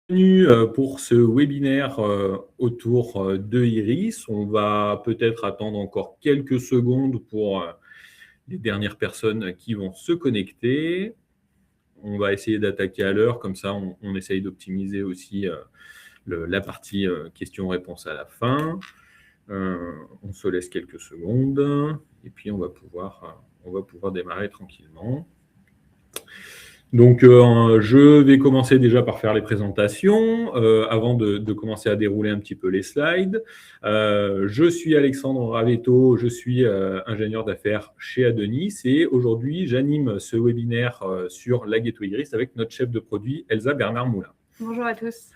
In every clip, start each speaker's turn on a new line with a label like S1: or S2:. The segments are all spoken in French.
S1: Bienvenue pour ce webinaire autour de Iris. On va peut-être attendre encore quelques secondes pour les dernières personnes qui vont se connecter. On va essayer d'attaquer à l'heure, comme ça on essaye d'optimiser aussi la partie questions-réponses à la fin. On se laisse quelques secondes et puis on va pouvoir démarrer tranquillement. Donc, je vais commencer déjà par faire les présentations avant de commencer à dérouler un petit peu les slides. Je suis Alexandre Ravetto, je suis ingénieur d'affaires chez Adonis et aujourd'hui, j'anime ce webinaire sur la Gateway Iris avec notre chef de produit, Elsa Bernard-Moulin.
S2: Bonjour à tous.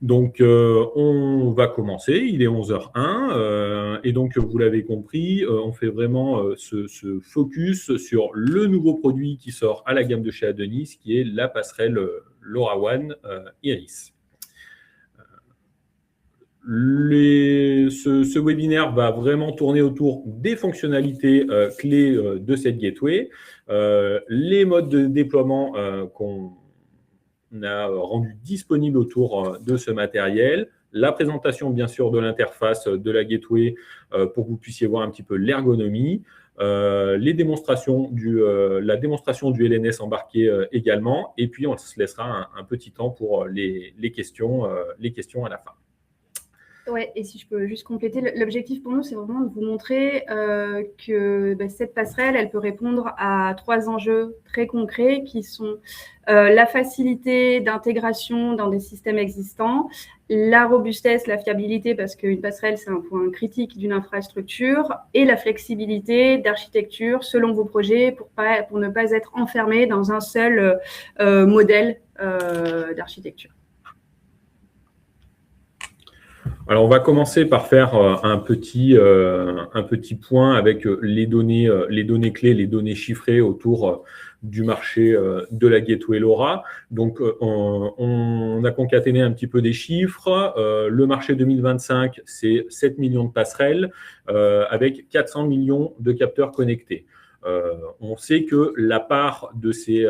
S1: Donc, on va commencer, il est 11h01, et donc, vous l'avez compris, on fait vraiment ce focus sur le nouveau produit qui sort à la gamme de chez Adonis, qui est la passerelle LoRaWAN Iris. Ce webinaire va vraiment tourner autour des fonctionnalités clés de cette gateway, les modes de déploiement qu'on a rendu disponible autour de ce matériel, la présentation bien sûr de l'interface de la gateway pour que vous puissiez voir un petit peu l'ergonomie, la démonstration du LNS embarqué également, et puis on se laissera un petit temps pour les questions à la fin.
S2: Ouais, et si je peux juste compléter, l'objectif pour nous, c'est vraiment de vous montrer que cette passerelle, elle peut répondre à 3 enjeux très concrets qui sont la facilité d'intégration dans des systèmes existants, la robustesse, la fiabilité, parce qu'une passerelle, c'est un point critique d'une infrastructure, et la flexibilité d'architecture selon vos projets pour ne pas être enfermé dans un seul modèle d'architecture.
S1: Alors, on va commencer par faire un petit point avec les données clés, les données chiffrées autour du marché de la Gateway LoRa. Donc, on a concaténé un petit peu des chiffres. Le marché 2025, c'est 7 millions de passerelles avec 400 millions de capteurs connectés. On sait que la part de ces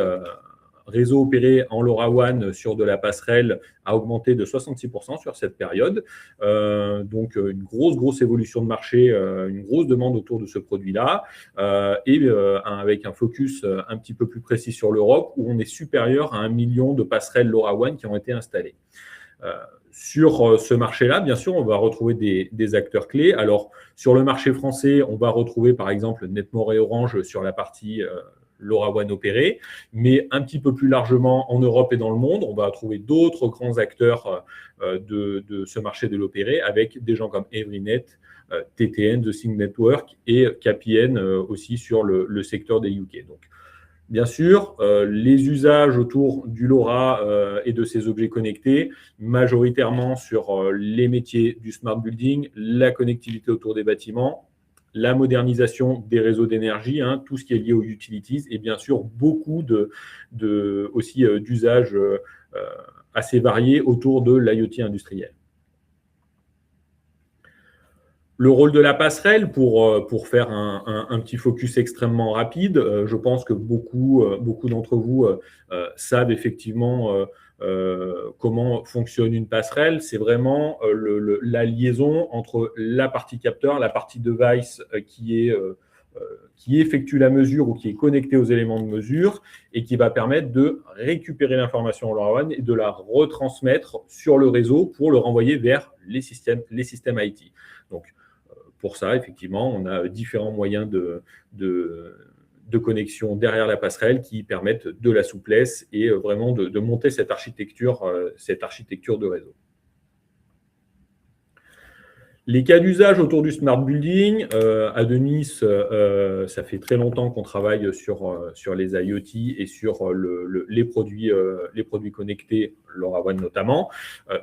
S1: réseau opéré en LoRaWAN sur de la passerelle a augmenté de 66% sur cette période. Donc, une grosse évolution de marché, une grosse demande autour de ce produit-là, avec un focus un petit peu plus précis sur l'Europe, où on est supérieur à 1 million de passerelles LoRaWAN qui ont été installées. Sur ce marché-là, bien sûr, on va retrouver des acteurs clés. Alors, sur le marché français, on va retrouver par exemple Netmore et Orange sur la partie LoRaWAN opéré, mais un petit peu plus largement en Europe et dans le monde, on va trouver d'autres grands acteurs de ce marché de l'opéré, avec des gens comme Everynet, TTN, The Sync Network et KPN aussi sur le secteur des UK. Donc, bien sûr, les usages autour du LoRa et de ces objets connectés, majoritairement sur les métiers du smart building, la connectivité autour des bâtiments, la modernisation des réseaux d'énergie, tout ce qui est lié aux utilities, et bien sûr beaucoup aussi d'usages assez variés autour de l'IoT industriel. Le rôle de la passerelle, pour faire un petit focus extrêmement rapide, je pense que beaucoup d'entre vous savent effectivement comment fonctionne une passerelle. C'est vraiment la liaison entre la partie capteur, la partie device qui effectue la mesure ou qui est connectée aux éléments de mesure et qui va permettre de récupérer l'information en LoRaWAN et de la retransmettre sur le réseau pour le renvoyer vers les systèmes IT. Donc, pour ça, effectivement, on a différents moyens de connexion derrière la passerelle qui permettent de la souplesse et vraiment de monter cette architecture de réseau. Les cas d'usage autour du smart building, Adonis, ça fait très longtemps qu'on travaille sur les IoT et sur les produits connectés, LoRaWAN notamment.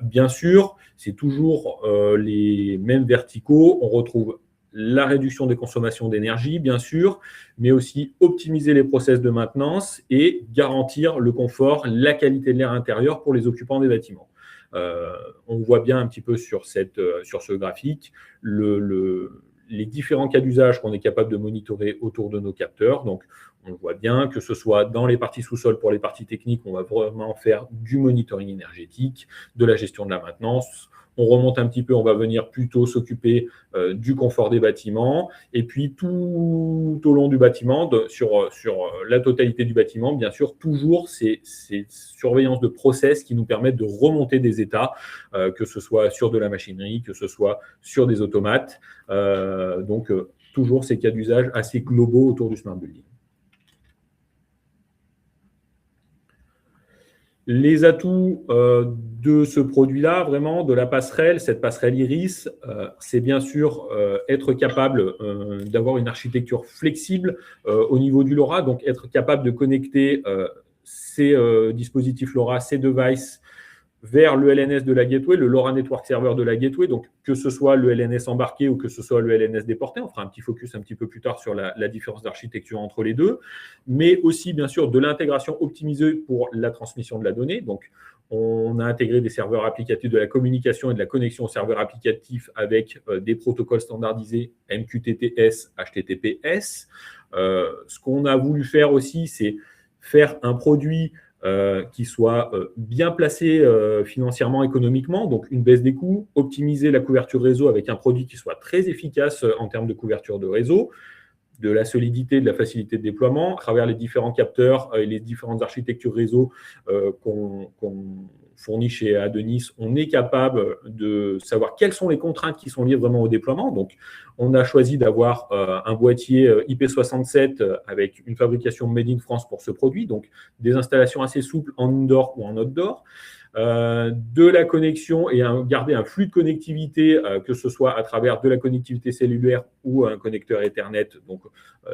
S1: Bien sûr, c'est toujours les mêmes verticaux. On retrouve la réduction des consommations d'énergie, bien sûr, mais aussi optimiser les process de maintenance et garantir le confort, la qualité de l'air intérieur pour les occupants des bâtiments. On voit bien un petit peu sur ce graphique les différents cas d'usage qu'on est capable de monitorer autour de nos capteurs. Donc, on voit bien que ce soit dans les parties sous-sol pour les parties techniques, on va vraiment faire du monitoring énergétique, de la gestion de la maintenance. On remonte un petit peu, on va venir plutôt s'occuper du confort des bâtiments. Et puis, tout au long du bâtiment, sur la totalité du bâtiment, bien sûr, toujours ces surveillances de process qui nous permettent de remonter des états, que ce soit sur de la machinerie, que ce soit sur des automates. Donc, toujours ces cas d'usage assez globaux autour du smart building. Les atouts de ce produit-là, vraiment, de la passerelle, cette passerelle Iris, c'est bien sûr être capable d'avoir une architecture flexible au niveau du LoRa, donc être capable de connecter ces dispositifs LoRa, ces devices, vers le LNS de la gateway, le LoRa Network Server de la gateway, donc que ce soit le LNS embarqué ou que ce soit le LNS déporté. On fera un petit focus un petit peu plus tard sur la différence d'architecture entre les deux, mais aussi bien sûr de l'intégration optimisée pour la transmission de la donnée. Donc, on a intégré des serveurs applicatifs de la communication et de la connexion aux serveurs applicatifs avec des protocoles standardisés MQTT-S, HTTPS. Ce qu'on a voulu faire aussi, c'est faire un produit qui soit bien placé financièrement, économiquement, donc une baisse des coûts, optimiser la couverture réseau avec un produit qui soit très efficace en termes de couverture de réseau, de la solidité, de la facilité de déploiement, à travers les différents capteurs et les différentes architectures réseau qu'on fournit chez Adonis, on est capable de savoir quelles sont les contraintes qui sont liées vraiment au déploiement. Donc, on a choisi d'avoir un boîtier IP67 avec une fabrication made in France pour ce produit, donc des installations assez souples en indoor ou en outdoor. De la connexion et garder un flux de connectivité, que ce soit à travers de la connectivité cellulaire ou un connecteur Ethernet, donc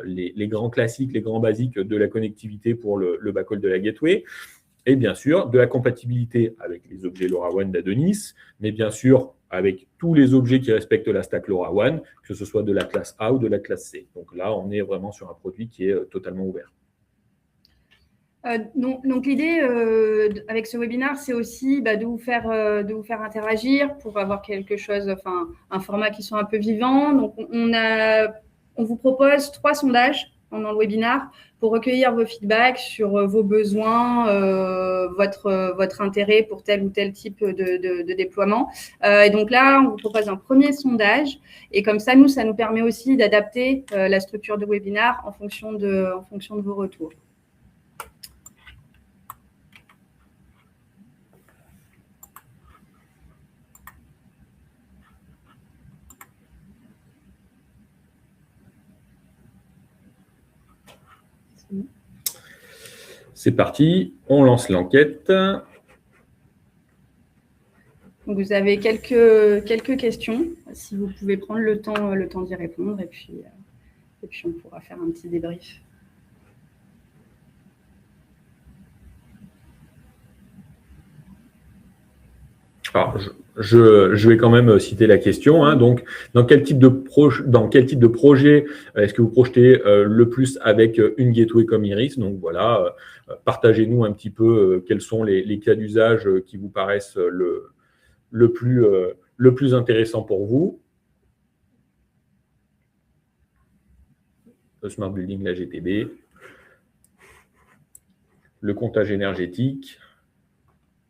S1: les grands classiques, les grands basiques de la connectivité pour le backhaul de la gateway. Et bien sûr, de la compatibilité avec les objets LoRaWAN d'Adonis, mais bien sûr avec tous les objets qui respectent la stack LoRaWAN, que ce soit de la classe A ou de la classe C. Donc là, on est vraiment sur un produit qui est totalement ouvert.
S2: Donc l'idée avec ce webinaire, c'est aussi de vous faire interagir pour avoir quelque chose, enfin un format qui soit un peu vivant. Donc on vous propose 3 sondages pendant le webinaire pour recueillir vos feedbacks sur vos besoins, votre intérêt pour tel ou tel type de déploiement. Et donc là, on vous propose un premier sondage. Et comme ça, ça nous permet aussi d'adapter la structure de webinaire en fonction de vos retours.
S1: C'est parti, on lance l'enquête.
S2: Vous avez quelques questions, si vous pouvez prendre le temps d'y répondre, et puis on pourra faire un petit débrief.
S1: Alors, je vais quand même citer la question. Hein. Donc, dans quel type de projet est-ce que vous projetez le plus avec une gateway comme Iris? Donc voilà, partagez-nous un petit peu quels sont les cas d'usage qui vous paraissent le plus intéressant pour vous. Le smart building, la GTB, le comptage énergétique,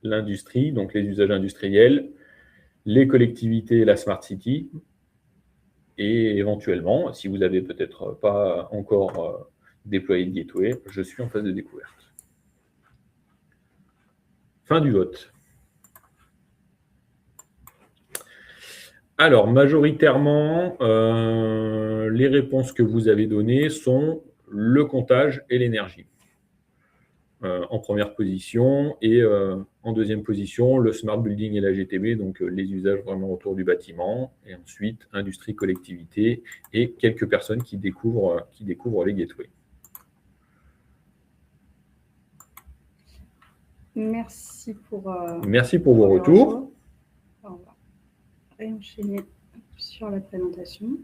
S1: l'industrie, donc les usages industriels, les collectivités, la Smart City, et éventuellement, si vous n'avez peut-être pas encore déployé le gateway, je suis en phase de découverte. Fin du vote. Alors, majoritairement, les réponses que vous avez données sont le comptage et l'énergie. En première position, et en deuxième position, le smart building et la GTB, donc les usages vraiment autour du bâtiment, et ensuite industrie, collectivité, et quelques personnes qui découvrent les gateways.
S2: Merci pour
S1: vos retours.
S2: On va réenchaîner sur la présentation.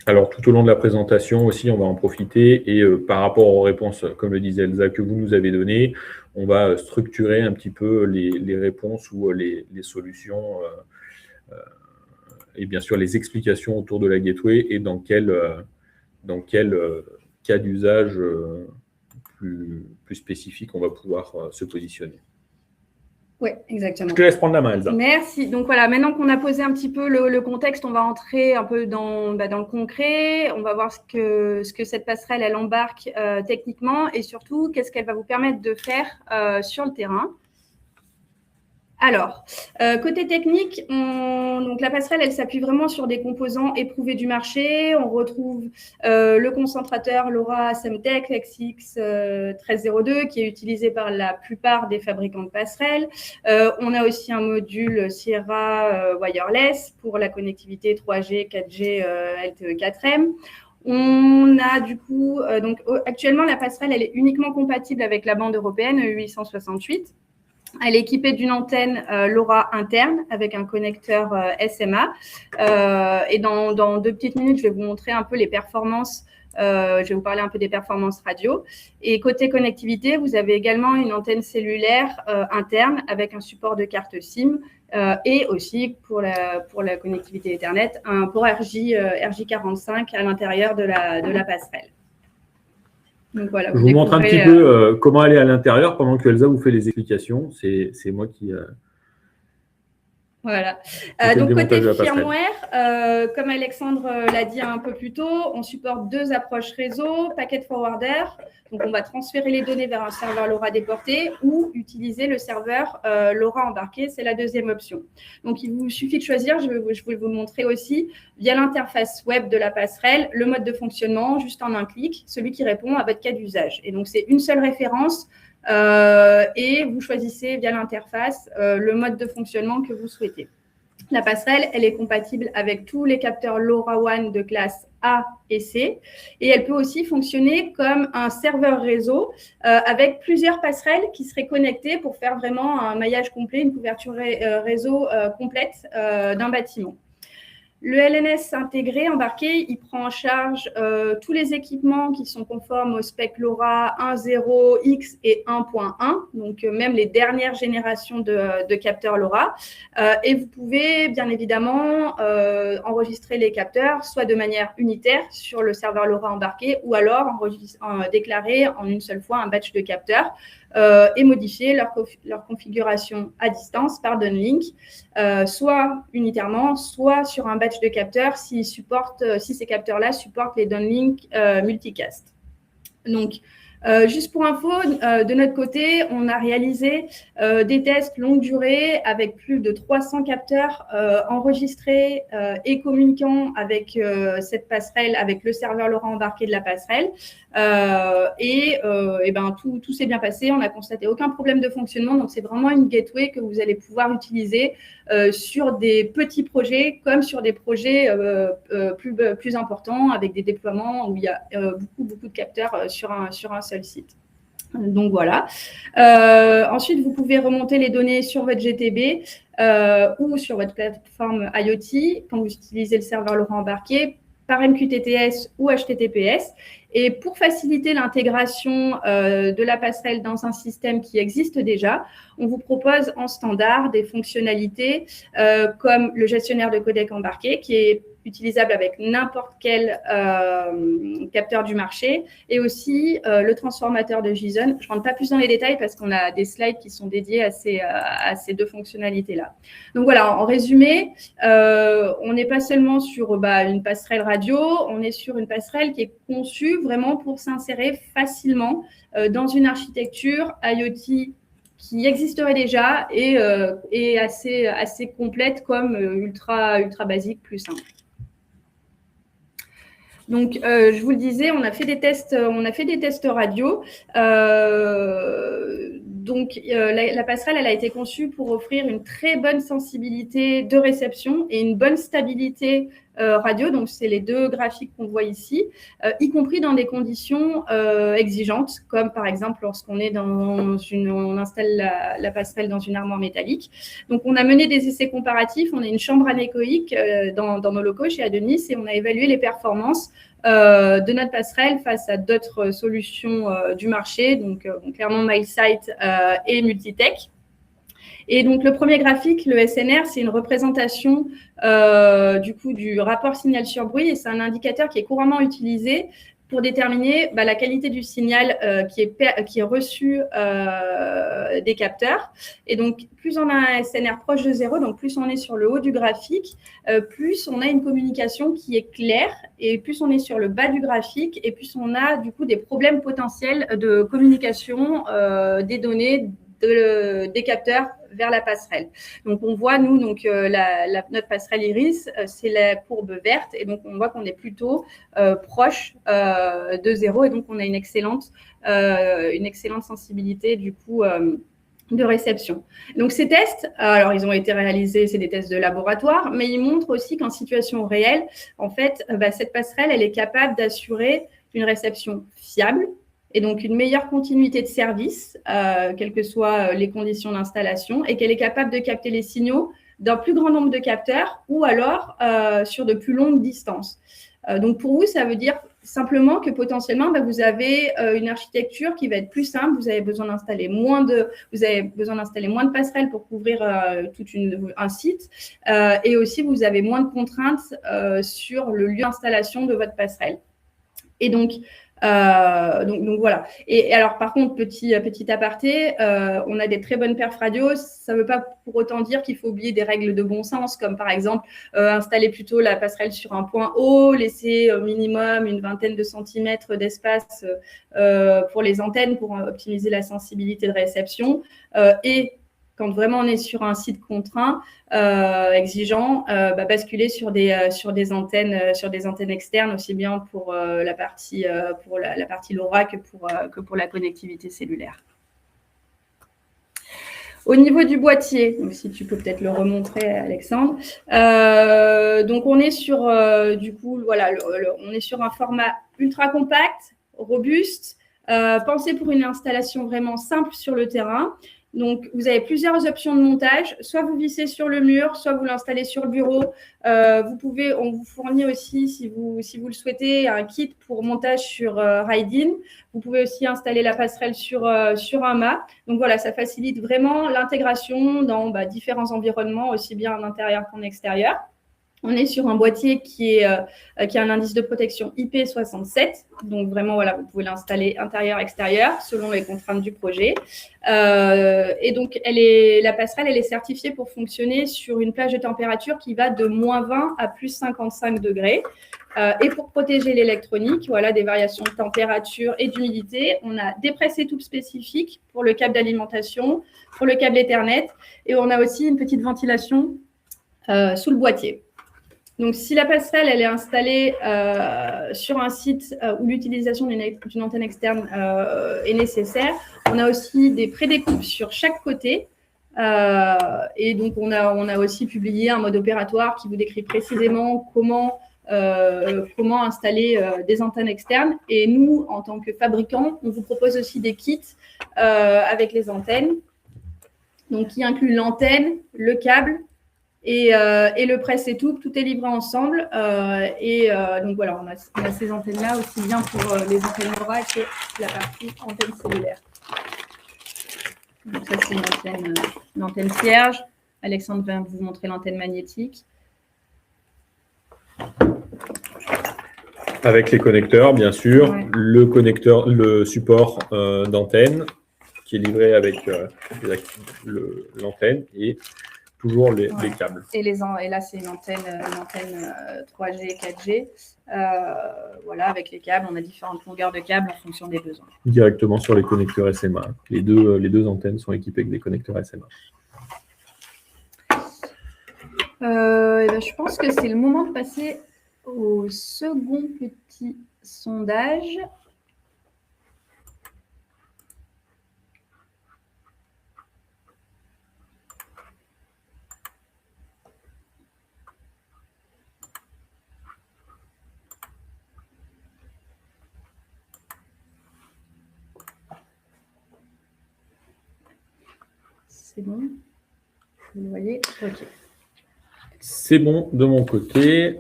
S1: Alors, tout au long de la présentation aussi, on va en profiter et par rapport aux réponses, comme le disait Elsa, que vous nous avez données, on va structurer un petit peu les réponses ou les solutions et bien sûr les explications autour de la gateway et dans quel cas d'usage plus spécifique on va pouvoir se positionner.
S2: Oui, exactement.
S1: Je te laisse prendre la main, Elsa.
S2: Merci. Donc voilà, maintenant qu'on a posé un petit peu le contexte, on va entrer un peu dans le concret. On va voir ce que cette passerelle, elle embarque techniquement et surtout, qu'est-ce qu'elle va vous permettre de faire sur le terrain. Alors, côté technique, donc la passerelle, elle s'appuie vraiment sur des composants éprouvés du marché. On retrouve le concentrateur LoRa Semtech XX 1302 qui est utilisé par la plupart des fabricants de passerelles. On a aussi un module Sierra wireless pour la connectivité 3G, 4G, LTE 4M. On a du coup, donc actuellement, la passerelle, elle est uniquement compatible avec la bande européenne 868. Elle est équipée d'une antenne LoRa interne avec un connecteur SMA. Et dans 2 petites minutes, je vais vous montrer un peu les performances. Je vais vous parler un peu des performances radio. Et côté connectivité, vous avez également une antenne cellulaire interne avec un support de carte SIM et aussi pour la connectivité Ethernet, un port RJ45 à l'intérieur de la passerelle. Donc voilà,
S1: je vous montre un petit peu comment aller à l'intérieur pendant que Elsa vous fait les explications. C'est moi qui…
S2: Voilà. Donc, côté firmware, comme Alexandre l'a dit un peu plus tôt, on supporte 2 approches réseau, packet forwarder. Donc, on va transférer les données vers un serveur LoRa déporté ou utiliser le serveur LoRa embarqué. C'est la deuxième option. Donc, il vous suffit de choisir, je vais vous le montrer aussi, via l'interface web de la passerelle, le mode de fonctionnement, juste en un clic, celui qui répond à votre cas d'usage. Et donc, c'est une seule référence. Et vous choisissez via l'interface le mode de fonctionnement que vous souhaitez. La passerelle, elle est compatible avec tous les capteurs LoRaWAN de classe A et C. Et elle peut aussi fonctionner comme un serveur réseau avec plusieurs passerelles qui seraient connectées pour faire vraiment un maillage complet, une couverture réseau complète d'un bâtiment. Le LNS intégré, embarqué, il prend en charge tous les équipements qui sont conformes au spec LoRa 1.0, X et 1.1, donc même les dernières générations de capteurs LoRa. Et vous pouvez bien évidemment enregistrer les capteurs soit de manière unitaire sur le serveur LoRa embarqué ou alors déclarer en une seule fois un batch de capteurs et modifier leur configuration à distance par downlink, soit unitairement, soit sur un batch de capteurs si ces capteurs-là supportent les downlink multicast. Donc, juste pour info, de notre côté, on a réalisé des tests longue durée avec plus de 300 capteurs enregistrés et communiquant avec cette passerelle, avec le serveur LoRa embarqué de la passerelle. Tout s'est bien passé. On n'a constaté aucun problème de fonctionnement. Donc, c'est vraiment une gateway que vous allez pouvoir utiliser sur des petits projets comme sur des projets plus importants avec des déploiements où il y a beaucoup de capteurs sur un seul site. Donc voilà. Ensuite, vous pouvez remonter les données sur votre GTB ou sur votre plateforme IoT quand vous utilisez le serveur LoRa embarqué par MQTT ou HTTPS. Et pour faciliter l'intégration de la passerelle dans un système qui existe déjà, on vous propose en standard des fonctionnalités comme le gestionnaire de codec embarqué qui est utilisable avec n'importe quel capteur du marché et aussi le transformateur de JSON. Je ne rentre pas plus dans les détails parce qu'on a des slides qui sont dédiés à ces 2 fonctionnalités-là. Donc voilà, en résumé, on n'est pas seulement sur une passerelle radio, on est sur une passerelle qui est conçue vraiment pour s'insérer facilement dans une architecture IoT qui existerait déjà et assez complète comme ultra basique, plus simple. Donc, je vous le disais, on a fait des tests radio. La passerelle, elle a été conçue pour offrir une très bonne sensibilité de réception et une bonne stabilité radio. Donc, c'est les 2 graphiques qu'on voit ici, y compris dans des conditions exigeantes, comme par exemple lorsqu'on est on installe la passerelle dans une armoire métallique. Donc, on a mené des essais comparatifs. On a une chambre anéchoïque dans nos locaux chez Adonis et on a évalué les performances de notre passerelle face à d'autres solutions du marché, donc clairement MileSite et Multitech. Et donc, le premier graphique, le SNR, c'est une représentation du coup du rapport signal sur bruit et c'est un indicateur qui est couramment utilisé pour déterminer la qualité du signal qui est reçu des capteurs. Et donc, plus on a un SNR proche de 0, donc plus on est sur le haut du graphique, plus on a une communication qui est claire, et plus on est sur le bas du graphique, et plus on a du coup des problèmes potentiels de communication des données des capteurs vers la passerelle. Donc, on voit, nous, notre passerelle Iris, c'est la courbe verte, et donc on voit qu'on est plutôt proche de 0, et donc on a une excellente sensibilité, du coup, de réception. Donc, ces tests, alors, ils ont été réalisés, c'est des tests de laboratoire, mais ils montrent aussi qu'en situation réelle, en fait, cette passerelle, elle est capable d'assurer une réception fiable, et donc une meilleure continuité de service, quelles que soient les conditions d'installation, et qu'elle est capable de capter les signaux d'un plus grand nombre de capteurs ou alors sur de plus longues distances. Donc pour vous, ça veut dire simplement que potentiellement, vous avez une architecture qui va être plus simple, vous avez besoin d'installer moins de passerelles pour couvrir un site, et aussi vous avez moins de contraintes sur le lieu d'installation de votre passerelle. Et donc voilà. Et alors, par contre, petit aparté, on a des très bonnes perfs radio. Ça ne veut pas pour autant dire qu'il faut oublier des règles de bon sens, comme par exemple installer plutôt la passerelle sur un point haut, laisser au minimum une vingtaine de centimètres d'espace pour les antennes pour optimiser la sensibilité de réception. Et quand vraiment on est sur un site contraint, exigeant, basculer sur des antennes externes, aussi bien pour la partie LoRa que pour la connectivité cellulaire. Au niveau du boîtier, donc si tu peux peut-être le remontrer, Alexandre. Donc on est sur on est sur un format ultra compact, robuste, pensé pour une installation vraiment simple sur le terrain. Donc, vous avez plusieurs options de montage. Soit vous vissez sur le mur, soit vous l'installez sur le bureau. On vous fournit aussi, si vous le souhaitez, un kit pour montage sur Ride-in. Vous pouvez aussi installer la passerelle sur un mât. Donc, voilà, ça facilite vraiment l'intégration dans différents environnements, aussi bien en intérieur qu'en extérieur. On est sur un boîtier qui a un indice de protection IP67. Donc, vraiment, voilà, vous pouvez l'installer intérieur-extérieur selon les contraintes du projet. Et donc, la passerelle, elle est certifiée pour fonctionner sur une plage de température qui va de -20 à +55 degrés. Et pour protéger l'électronique, voilà, des variations de température et d'humidité, on a des presse-étoupe spécifiques pour le câble d'alimentation, pour le câble Ethernet. Et on a aussi une petite ventilation sous le boîtier. Donc, si la passerelle elle est installée sur un site où l'utilisation d'une antenne externe est nécessaire, on a aussi des prédécoupes sur chaque côté. Et donc, on a aussi publié un mode opératoire qui vous décrit précisément comment installer des antennes externes. Et nous, en tant que fabricants, on vous propose aussi des kits avec les antennes, donc qui incluent l'antenne, le câble, et le presse-étoupe, tout est livré ensemble. Donc voilà, on a ces antennes-là aussi bien pour les antennes LoRa que la partie antenne cellulaire. Donc ça, c'est une antenne cierge. Alexandre va vous montrer l'antenne magnétique.
S1: Avec les connecteurs, bien sûr, ouais. Le support d'antenne qui est livré avec l'antenne et toujours les câbles.
S2: Et là, c'est une antenne 3G, 4G. Voilà, avec les câbles, on a différentes longueurs de câbles en fonction des besoins.
S1: Directement sur les connecteurs SMA. Les deux antennes sont équipées avec des connecteurs SMA.
S2: Je pense que c'est le moment de passer au second petit sondage. C'est bon? Vous le voyez? OK.
S1: C'est bon de mon côté.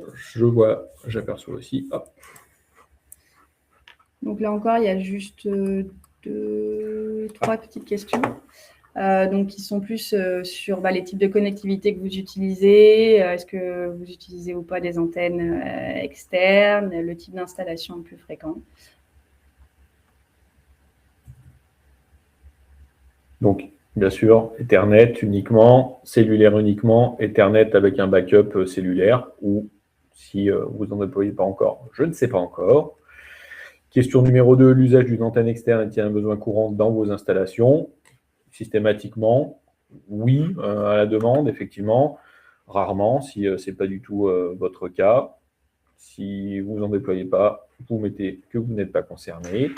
S1: J'aperçois aussi. Hop.
S2: Donc là encore, il y a juste 3 petites questions. donc qui sont plus sur les types de connectivité que vous utilisez, est-ce que vous utilisez ou pas des antennes externes, le type d'installation le plus fréquent.
S1: Donc, bien sûr, Ethernet uniquement, cellulaire uniquement, Ethernet avec un backup cellulaire, ou si vous n'en déployez pas encore, je ne sais pas encore. Question numéro 2, l'usage d'une antenne externe est-il un besoin courant dans vos installations? Systématiquement, oui, à la demande, effectivement. Rarement, si ce n'est pas du tout votre cas. Si vous n'en déployez pas, vous mettez que vous n'êtes pas concerné.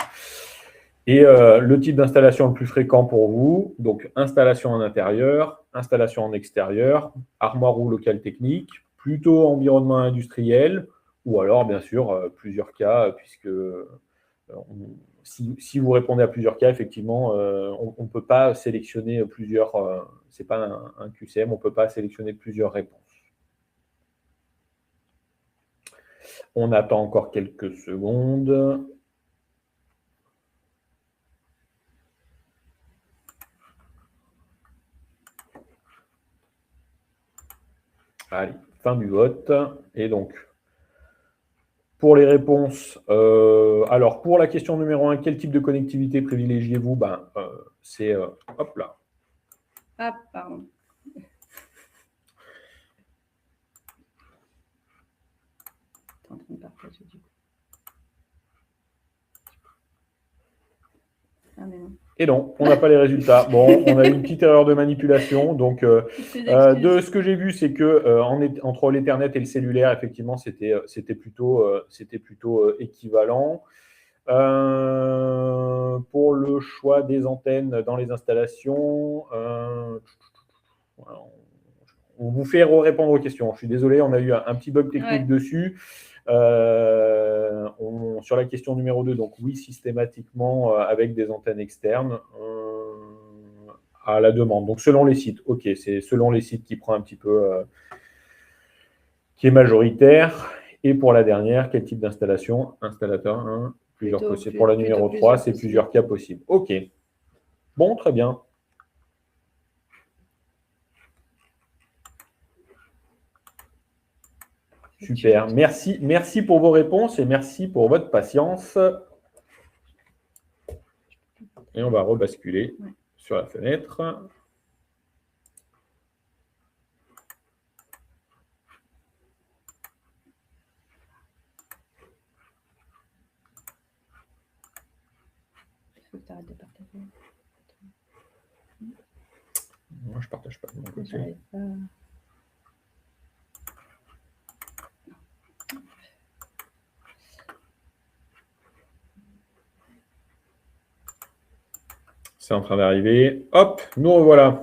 S1: Et le type d'installation le plus fréquent pour vous, donc installation en intérieur, installation en extérieur, armoire ou local technique, plutôt environnement industriel, ou alors bien sûr plusieurs cas, puisque si vous répondez à plusieurs cas, effectivement, on ne peut pas sélectionner plusieurs, ce n'est pas un QCM, on ne peut pas sélectionner plusieurs réponses. On attend encore quelques secondes. Allez, fin du vote. Et donc, pour les réponses, alors pour la question numéro 1, quel type de connectivité privilégiez-vous? C'est, hop là.
S2: Ah, pardon. T'es en train de partager du coup. Ah, mais non.
S1: Et non, on n'a pas les résultats. Bon, on a eu une petite erreur de manipulation. Donc, de ce que j'ai vu, c'est que entre l'Ethernet et le cellulaire, effectivement, c'était plutôt équivalent. Pour le choix des antennes dans les installations, on vous fait répondre aux questions. Je suis désolé, on a eu un petit bug technique dessus. Sur la question numéro 2, donc oui, systématiquement avec des antennes externes à la demande. Donc selon les sites, ok, c'est selon les sites qui prend un petit peu, qui est majoritaire. Et pour la dernière, quel type d'installation? Installateur 1, plusieurs possibles. Pour la numéro 3, c'est plusieurs cas possibles. Ok. Bon, très bien. Super. Merci pour vos réponses et merci pour votre patience. Et on va rebasculer sur la fenêtre.
S2: Faut que tu arrêtes de partager.
S1: Moi, je ne partage pas de mon côté. C'est en train d'arriver. Hop, nous revoilà.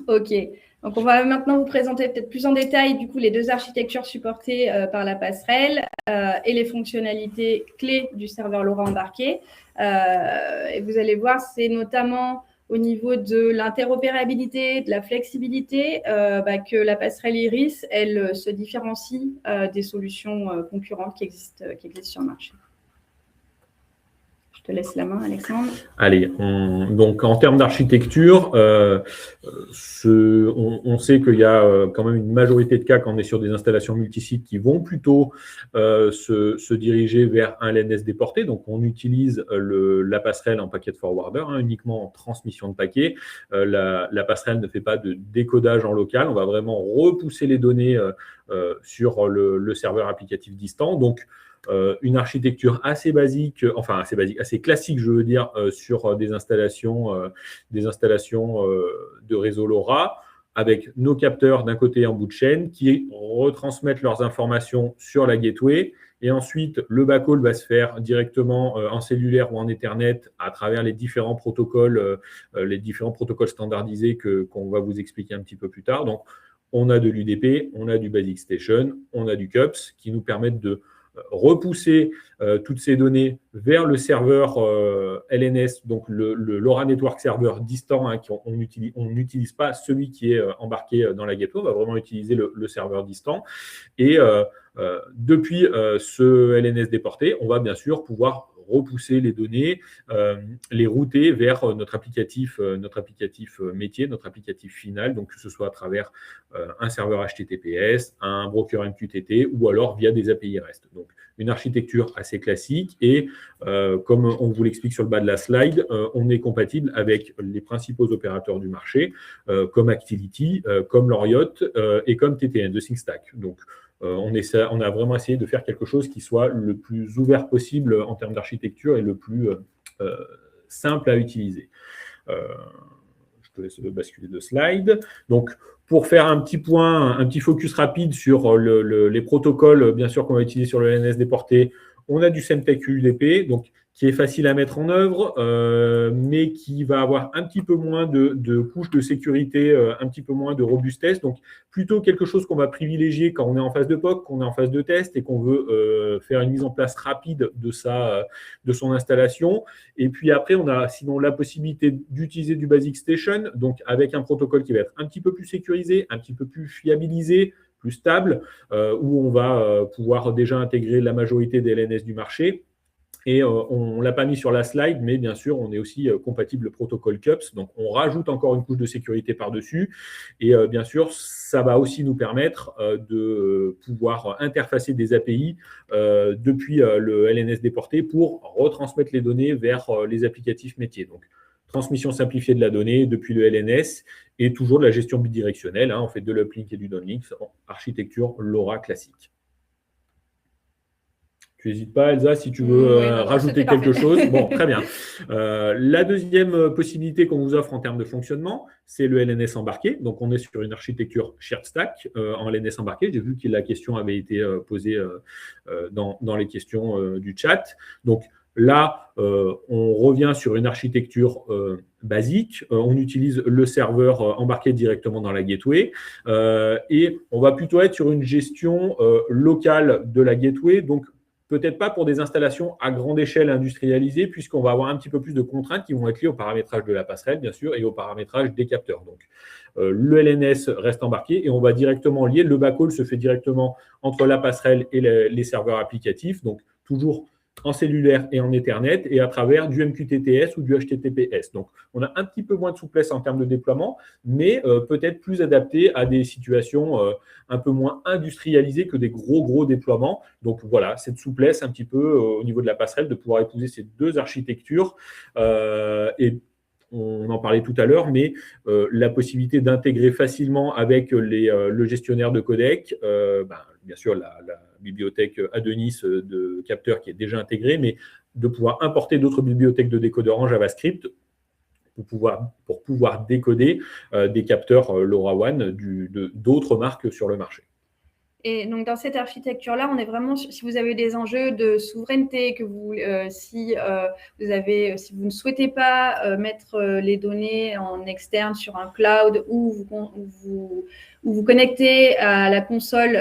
S2: Ok. Donc, on va maintenant vous présenter peut-être plus en détail du coup les deux architectures supportées par la passerelle et les fonctionnalités clés du serveur LoRa embarqué. Et vous allez voir, c'est notamment au niveau de l'interopérabilité, de la flexibilité, que la passerelle Iris, elle se différencie des solutions concurrentes qui existent sur le marché. Je te laisse la main, Alexandre.
S1: Allez, donc en termes d'architecture, on sait qu'il y a quand même une majorité de cas quand on est sur des installations multisites qui vont plutôt se diriger vers un LNS déporté. Donc, on utilise la passerelle en packet forwarder, uniquement en transmission de paquets. La passerelle ne fait pas de décodage en local. On va vraiment repousser les données sur le serveur applicatif distant. Donc, une architecture assez basique, assez classique, je veux dire, sur des installations de réseau LoRa, avec nos capteurs d'un côté en bout de chaîne qui retransmettent leurs informations sur la gateway. Et ensuite, le backhaul va se faire directement en cellulaire ou en Ethernet à travers les différents protocoles standardisés qu'on va vous expliquer un petit peu plus tard. Donc, on a de l'UDP, on a du Basic Station, on a du CUPS qui nous permettent de repousser toutes ces données vers le serveur LNS, donc le LoRa Network Server distant, hein, on n'utilise pas celui qui est embarqué dans la gateway, on va vraiment utiliser le serveur distant. Et depuis ce LNS déporté, on va bien sûr pouvoir repousser les données, les router vers notre applicatif métier, notre applicatif final, donc que ce soit à travers un serveur HTTPS, un broker MQTT ou alors via des API REST. Donc, une architecture assez classique et comme on vous l'explique sur le bas de la slide, on est compatible avec les principaux opérateurs du marché comme Activity, comme Loriot et comme TTN de ThinkStack. Donc, on a vraiment essayé de faire quelque chose qui soit le plus ouvert possible en termes d'architecture et le plus simple à utiliser. Je te laisse basculer de slide. Donc, pour faire un petit point, un petit focus rapide sur les protocoles, bien sûr, qu'on va utiliser sur le LNS déporté, on a du Semtech UDP, donc qui est facile à mettre en œuvre, mais qui va avoir un petit peu moins de couches de sécurité, un petit peu moins de robustesse. Donc, plutôt quelque chose qu'on va privilégier quand on est en phase de POC, qu'on est en phase de test et qu'on veut faire une mise en place rapide de son installation. Et puis après, on a sinon la possibilité d'utiliser du Basic Station, donc avec un protocole qui va être un petit peu plus sécurisé, un petit peu plus fiabilisé, plus stable, où on va pouvoir déjà intégrer la majorité des LNS du marché. Et on ne l'a pas mis sur la slide, mais bien sûr, on est aussi compatible protocole CUPS. Donc, on rajoute encore une couche de sécurité par-dessus. Et bien sûr, ça va aussi nous permettre de pouvoir interfacer des API depuis le LNS déporté pour retransmettre les données vers les applicatifs métiers. Donc, transmission simplifiée de la donnée depuis le LNS et toujours de la gestion bidirectionnelle. Hein, on fait de l'uplink et du downlink, architecture LoRa classique. Tu n'hésites pas, Elsa, si tu veux rajouter quelque chose. Bon, très bien. La deuxième possibilité qu'on vous offre en termes de fonctionnement, c'est le LNS embarqué. Donc, on est sur une architecture shared stack en LNS embarqué. J'ai vu que la question avait été posée dans les questions du chat. Donc, là, on revient sur une architecture basique. On utilise le serveur embarqué directement dans la gateway. Et on va plutôt être sur une gestion locale de la gateway. Donc, peut-être pas pour des installations à grande échelle industrialisées, puisqu'on va avoir un petit peu plus de contraintes qui vont être liées au paramétrage de la passerelle, bien sûr, et au paramétrage des capteurs. Donc, le LNS reste embarqué et on va directement lier. Le backhaul se fait directement entre la passerelle et les serveurs applicatifs, donc toujours en cellulaire et en Ethernet et à travers du MQTTS ou du HTTPS. Donc, on a un petit peu moins de souplesse en termes de déploiement, mais peut-être plus adapté à des situations un peu moins industrialisées que des gros déploiements. Donc, voilà, cette souplesse un petit peu au niveau de la passerelle de pouvoir épouser ces deux architectures et on en parlait tout à l'heure, mais la possibilité d'intégrer facilement avec le gestionnaire de codec, bien sûr, la bibliothèque Adonis de capteurs qui est déjà intégrée, mais de pouvoir importer d'autres bibliothèques de décodeurs en JavaScript pour pouvoir décoder des capteurs LoRaWAN d'autres marques sur le marché.
S2: Et donc, dans cette architecture-là, on est vraiment, si vous avez des enjeux de souveraineté, que si vous ne souhaitez pas mettre les données en externe sur un cloud ou vous connectez à la console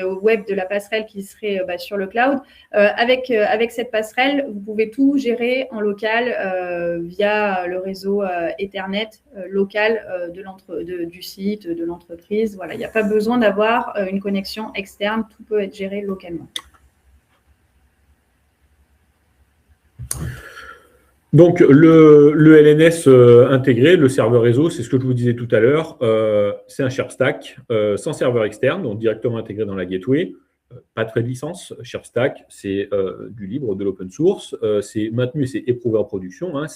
S2: au web de la passerelle qui serait sur le cloud, avec cette passerelle, vous pouvez tout gérer en local via le réseau Ethernet local du site, de l'entreprise. Voilà, il n'y a pas besoin d'avoir une connexion externe, tout peut être géré localement.
S1: Donc, le LNS intégré, le serveur réseau, c'est ce que je vous disais tout à l'heure, c'est un shared stack sans serveur externe, donc directement intégré dans la gateway. Pas de frais de licence. Shared stack, c'est du libre, de l'open source. C'est maintenu et c'est éprouvé en production. Hein.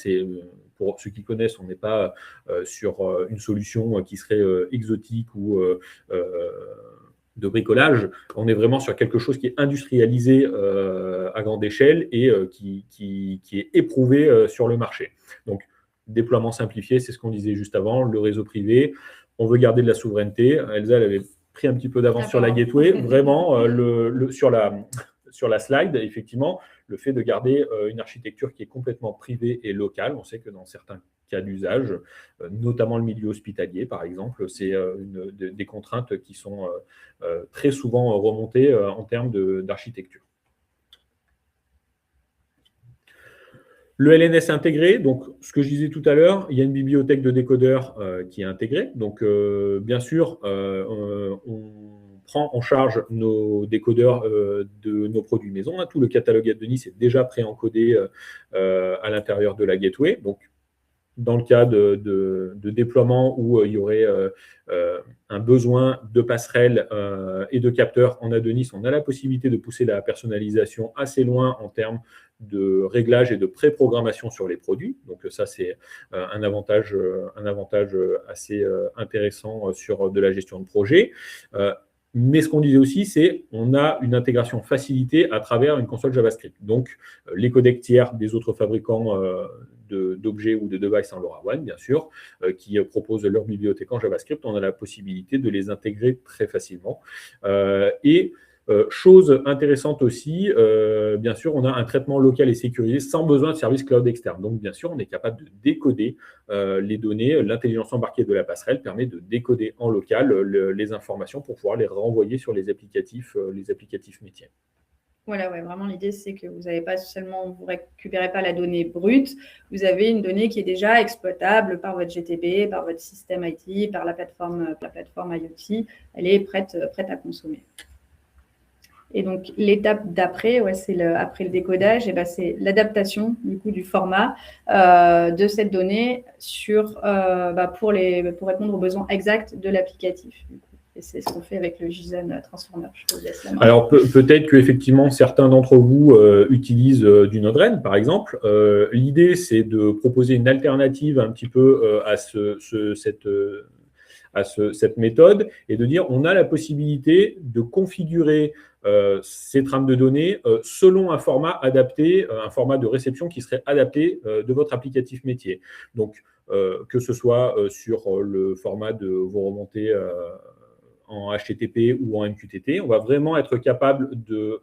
S1: Pour ceux qui connaissent, on n'est pas sur une solution qui serait exotique ou de bricolage. On est vraiment sur quelque chose qui est industrialisé à grande échelle et qui est éprouvé sur le marché. Donc, déploiement simplifié, c'est ce qu'on disait juste avant, le réseau privé. On veut garder de la souveraineté. Elsa, elle avait pris un petit peu d'avance sur la gateway. Vraiment, sur la slide, effectivement, le fait de garder une architecture qui est complètement privée et locale. On sait que dans certains cas d'usage, notamment le milieu hospitalier, par exemple, c'est des contraintes qui sont très souvent remontées en termes d'architecture. Le LNS intégré, donc ce que je disais tout à l'heure, il y a une bibliothèque de décodeurs qui est intégrée. Donc, bien sûr, on prend en charge nos décodeurs de nos produits maison. Tout le catalogue Adonis est déjà préencodé à l'intérieur de la gateway. Donc, dans le cas de déploiement où il y aurait un besoin de passerelles et de capteurs en Adonis, on a la possibilité de pousser la personnalisation assez loin en termes de réglage et de pré-programmation sur les produits. Donc ça, c'est un avantage assez intéressant sur de la gestion de projet. Mais ce qu'on disait aussi, c'est qu'on a une intégration facilitée à travers une console JavaScript. Donc, les codecs tiers des autres fabricants d'objets ou de devices en LoRaWAN, bien sûr, qui proposent leur bibliothèque en JavaScript, on a la possibilité de les intégrer très facilement. Chose intéressante aussi, bien sûr, on a un traitement local et sécurisé sans besoin de services cloud externes. Donc, bien sûr, on est capable de décoder les données. L'intelligence embarquée de la passerelle permet de décoder en local les informations pour pouvoir les renvoyer sur les applicatifs métiers.
S2: Voilà, ouais, vraiment l'idée c'est que vous n'avez pas seulement, vous récupérez pas la donnée brute, vous avez une donnée qui est déjà exploitable par votre GTP, par votre système IT, par la plateforme IoT, elle est prête à consommer. Et donc l'étape d'après, c'est après le décodage, c'est l'adaptation du coup du format de cette donnée pour répondre aux besoins exacts de l'applicatif. Et c'est ce qu'on fait avec le JSON Transformer. Je vous laisse la main.
S1: Alors, peut-être qu'effectivement, certains d'entre vous utilisent du Node-RED, par exemple. L'idée, c'est de proposer une alternative un petit peu à cette méthode et de dire on a la possibilité de configurer ces trames de données selon un format adapté, un format de réception qui serait adapté de votre applicatif métier. Donc, que ce soit sur le format de vos remontées en HTTP ou en MQTT, on va vraiment être capable de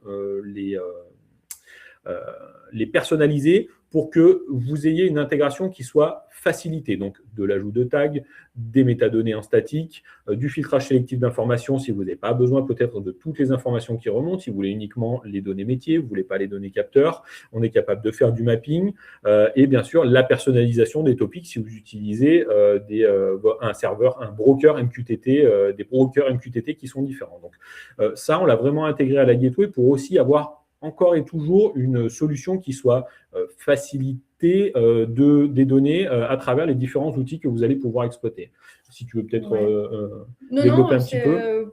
S1: les personnaliser pour que vous ayez une intégration qui soit facilitée. Donc, de l'ajout de tags, des métadonnées en statique, du filtrage sélectif d'informations si vous n'avez pas besoin peut-être de toutes les informations qui remontent, si vous voulez uniquement les données métiers, vous ne voulez pas les données capteurs. On est capable de faire du mapping et bien sûr la personnalisation des topics si vous utilisez un serveur, un broker MQTT, des brokers MQTT qui sont différents. Donc, ça, on l'a vraiment intégré à la gateway pour aussi avoir encore et toujours une solution qui soit facilitée des données à travers les différents outils que vous allez pouvoir exploiter. Si tu veux peut-être développer un petit peu.